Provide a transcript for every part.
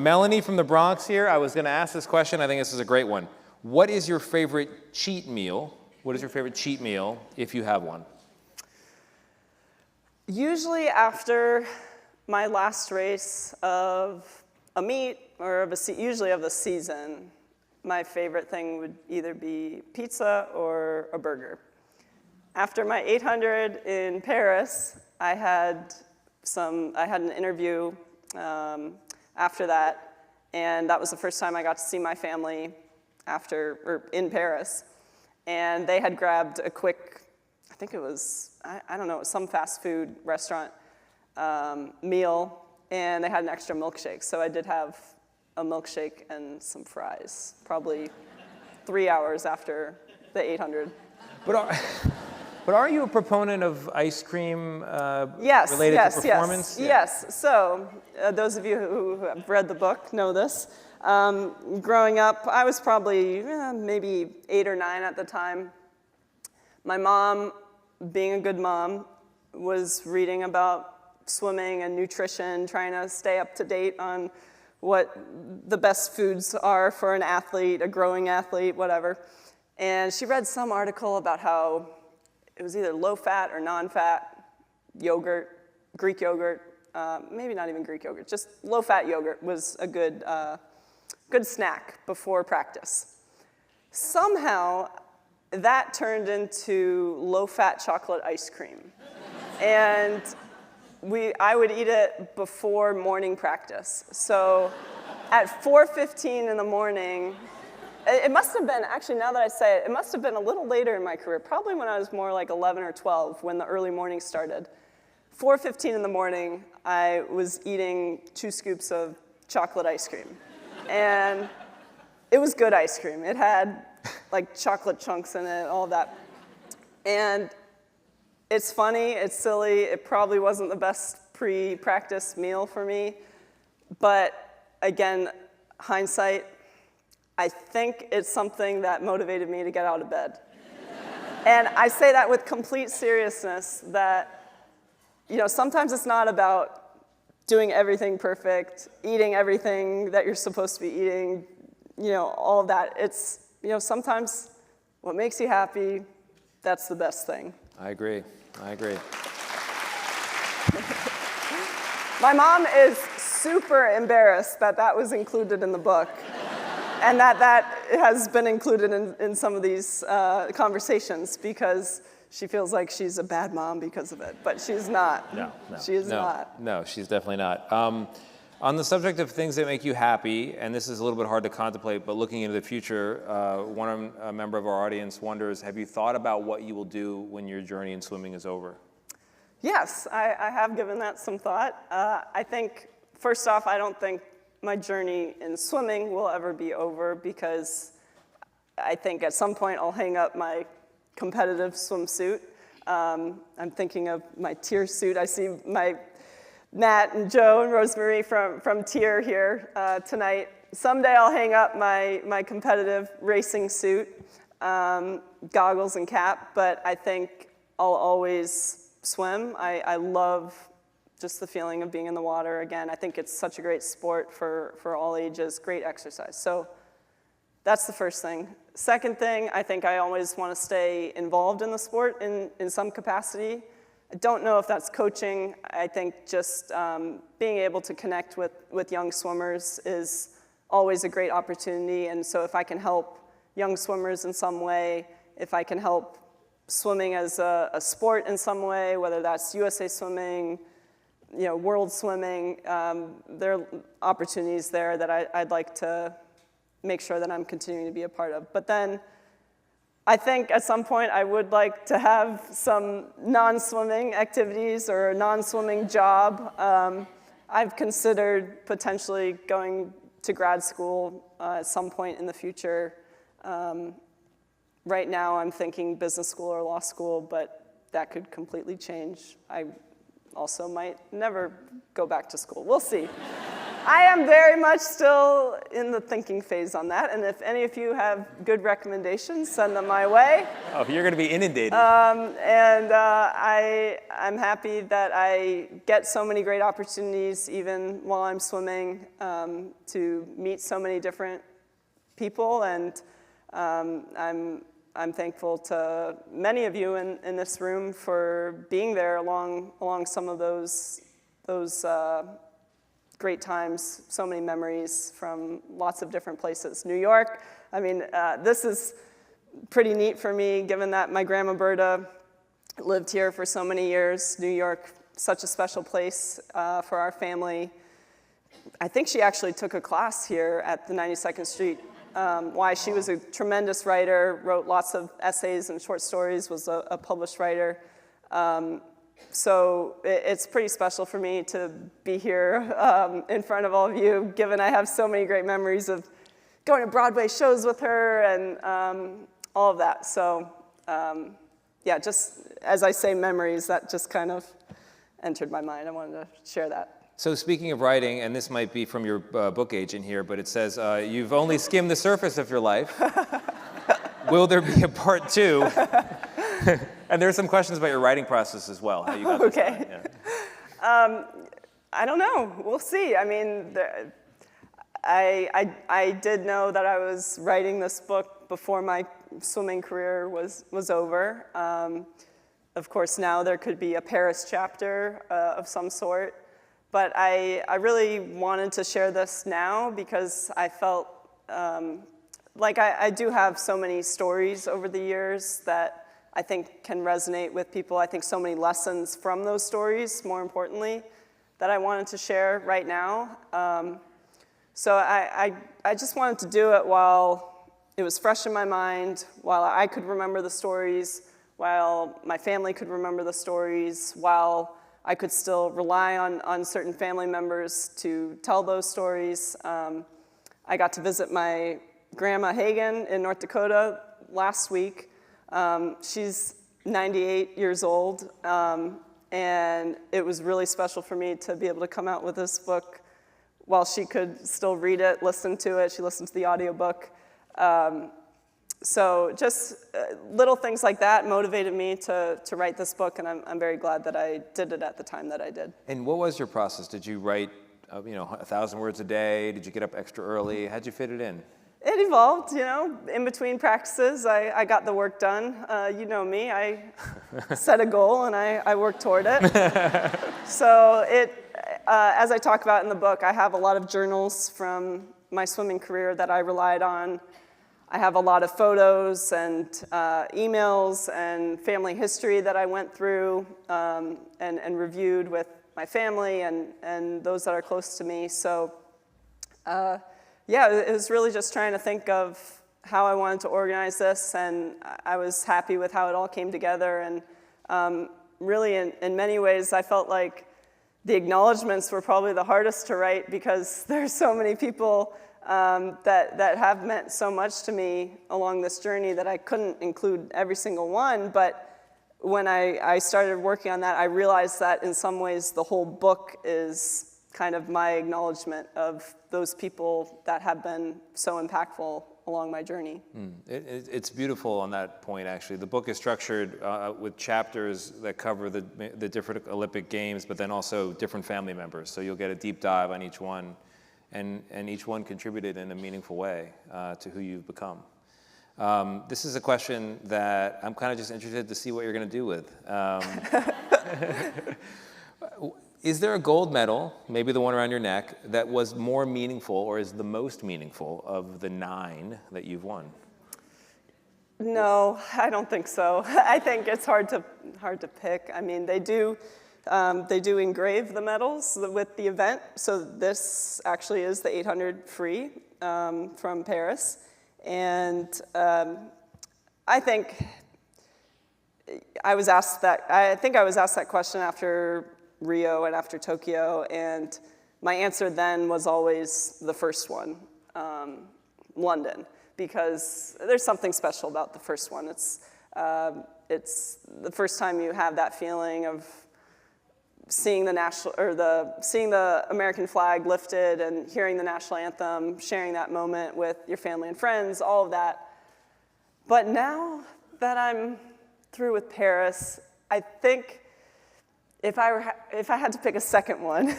Melanie from the Bronx here. I was going to ask this question. I think this is a great one. What is your favorite cheat meal? What is your favorite cheat meal, if you have one? Usually after my last race of a meet or usually of the season, my favorite thing would either be pizza or a burger. After my 800 in Paris, I had an interview after that, and that was the first time I got to see my family in Paris. And they had grabbed a quick, I think it was, I don't know, it was some fast food restaurant meal, and they had an extra milkshake. So I did have a milkshake and some fries, probably 3 hours after the 800. But are you a proponent of ice cream related to performance? Yes. Yes. So those of you who have read the book know this. Growing up, I was probably maybe 8 or 9 at the time. My mom, being a good mom, was reading about swimming and nutrition, trying to stay up to date on what the best foods are for an athlete, a growing athlete, whatever. And she read some article about how it was either low-fat or non-fat yogurt, Greek yogurt, maybe not even Greek yogurt, just low-fat yogurt was a good snack before practice. Somehow, that turned into low-fat chocolate ice cream. And I would eat it before morning practice. So at 4:15 in the morning, it must have been, actually now that I say it, it must have been a little later in my career, probably when I was more like 11 or 12, when the early morning started. 4:15 in the morning, I was eating 2 scoops of chocolate ice cream. And it was good ice cream. It had like chocolate chunks in it, all that. And it's funny, it's silly, it probably wasn't the best pre-practice meal for me. But again, hindsight, I think it's something that motivated me to get out of bed. And I say that with complete seriousness, that sometimes it's not about doing everything perfect, eating everything that you're supposed to be eating, all of that. It's, sometimes what makes you happy, that's the best thing. I agree. My mom is super embarrassed that was included in the book. And that has been included in some of these conversations, because she feels like she's a bad mom because of it. But she's not. No. She is not. No, she's definitely not. On the subject of things that make you happy, and this is a little bit hard to contemplate, but looking into the future, a member of our audience wonders, have you thought about what you will do when your journey in swimming is over? Yes, I have given that some thought. I think, first off, I don't think my journey in swimming will ever be over, because I think at some point I'll hang up my competitive swimsuit. I'm thinking of my tier suit. I see my Matt and Joe and Rosemary from tier here tonight. Someday I'll hang up my competitive racing suit, goggles and cap, but I think I'll always swim. I love just the feeling of being in the water. Again, I think it's such a great sport for all ages, great exercise. So that's the first thing. Second thing, I think I always want to stay involved in the sport in some capacity. I don't know if that's coaching. I think just being able to connect with young swimmers is always a great opportunity. And so if I can help young swimmers in some way, if I can help swimming as a sport in some way, whether that's USA Swimming, world swimming, there are opportunities there that I'd like to make sure that I'm continuing to be a part of. But then I think at some point I would like to have some non-swimming activities or a non-swimming job. I've considered potentially going to grad school at some point in the future. Right now I'm thinking business school or law school, but that could completely change. I also might never go back to school. We'll see. I am very much still in the thinking phase on that, and if any of you have good recommendations, send them my way. Oh, you're going to be inundated. I'm happy that I get so many great opportunities, even while I'm swimming, to meet so many different people, and I'm thankful to many of you in this room for being there along some of those great times, so many memories from lots of different places. New York, I mean, this is pretty neat for me, given that my grandma Berta lived here for so many years. New York, such a special place for our family. I think she actually took a class here at the 92nd Street. Why she was a tremendous writer, wrote lots of essays and short stories, was a published writer. So it's pretty special for me to be here in front of all of you, given I have so many great memories of going to Broadway shows with her and all of that. So yeah, just as I say memories, that just kind of entered my mind. I wanted to share that. So speaking of writing, and this might be from your book agent here, but it says, you've only skimmed the surface of your life. Will there be a part 2? And there are some questions about your writing process as well. How you got this done, yeah. I don't know. We'll see. I mean, I did know that I was writing this book before my swimming career was over. Of course, now there could be a Paris chapter of some sort. But I really wanted to share this now because I felt like I do have so many stories over the years that I think can resonate with people. I think so many lessons from those stories, more importantly, that I wanted to share right now. So I just wanted to do it while it was fresh in my mind, while I could remember the stories, while my family could remember the stories, while I could still rely on certain family members to tell those stories. I got to visit my grandma Hagen in North Dakota last week. She's 98 years old, and it was really special for me to be able to come out with this book while she could still read it, listen to it. She listened to the audiobook. So just little things like that motivated me to write this book, and I'm very glad that I did it at the time that I did. And what was your process? Did you write 1,000 words a day? Did you get up extra early? How'd you fit it in? It evolved, in between practices, I got the work done. You know me, I set a goal and I work toward it. So as I talk about in the book, I have a lot of journals from my swimming career that I relied on. I have a lot of photos and emails and family history that I went through and reviewed with my family and those that are close to me. So yeah, it was really just trying to think of how I wanted to organize this, and I was happy with how it all came together. And really, in many ways, I felt like the acknowledgments were probably the hardest to write because there's so many people that have meant so much to me along this journey that I couldn't include every single one. But when I started working on that, I realized that in some ways the whole book is kind of my acknowledgement of those people that have been so impactful along my journey. It's beautiful on that point, actually. The book is structured with chapters that cover the different Olympic Games, but then also different family members. So you'll get a deep dive on each one, and each one contributed in a meaningful way to who you've become. This is a question that I'm kind of just interested to see what you're going to do with. Is there a gold medal, maybe the one around your neck, that was more meaningful or is the most meaningful of the 9 that you've won? No, I don't think so. I think it's hard to pick. I mean, they do engrave the medals with the event. So this actually is the 800 free from Paris, and I think I was asked that. I think I was asked that question after Rio and after Tokyo, and my answer then was always the first one, London, because there's something special about the first one. It's the first time you have that feeling of seeing seeing the American flag lifted and hearing the national anthem, sharing that moment with your family and friends, all of that. But now that I'm through with Paris, I think if I had to pick a second one,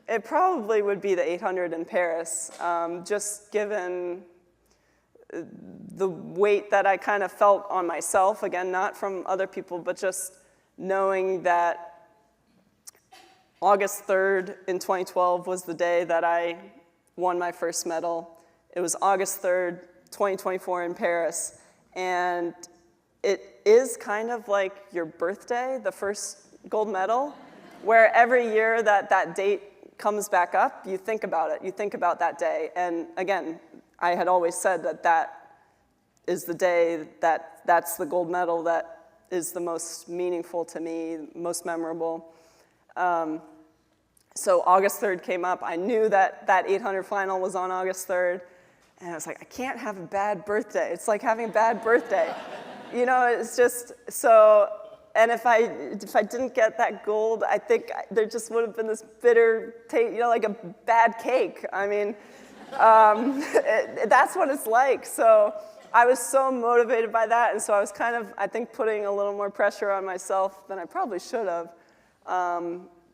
it probably would be the 800 in Paris, just given the weight that I kind of felt on myself, again, not from other people, but just knowing that August 3rd in 2012 was the day that I won my first medal. It was August 3rd, 2024 in Paris. And it is kind of like your birthday, the first gold medal, where every year that date comes back up, you think about it. You think about that day. And again, I had always said that is the day that's the gold medal that is the most meaningful to me, most memorable. So August 3rd came up. I knew that 800 final was on August 3rd. And I was like, I can't have a bad birthday. It's like having a bad birthday. You know, it's just so, and if I didn't get that gold, I think there just would have been this bitter taste, you know, like a bad cake. I mean, that's what it's like. So I was so motivated by that. And so I was kind of, I think, putting a little more pressure on myself than I probably should have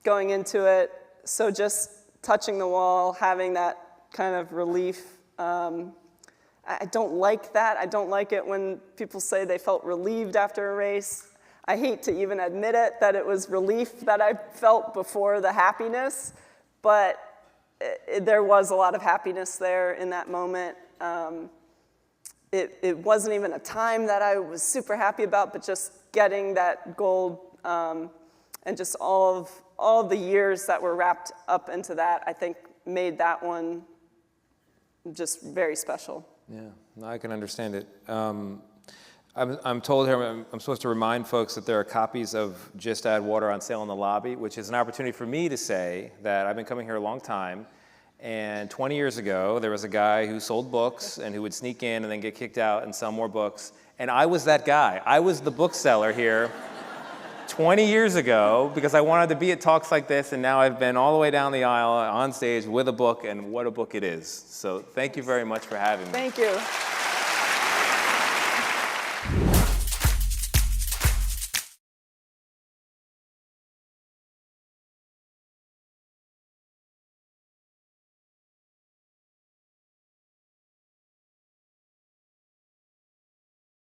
going into it. So just touching the wall, having that kind of relief. I don't like that. I don't like it when people say they felt relieved after a race. I hate to even admit it, that it was relief that I felt before the happiness, but there was a lot of happiness there in that moment. It wasn't even a time that I was super happy about, but just getting that gold and just all of the years that were wrapped up into that, I think made that one just very special. Yeah, no, I can understand it. I'm told here I'm supposed to remind folks that there are copies of Just Add Water on sale in the lobby, which is an opportunity for me to say that I've been coming here a long time, and 20 years ago, there was a guy who sold books and who would sneak in and then get kicked out and sell more books, and I was that guy. I was the bookseller here 20 years ago because I wanted to be at talks like this, and now I've been all the way down the aisle on stage with a book, and what a book it is. So thank you very much for having me. Thank you.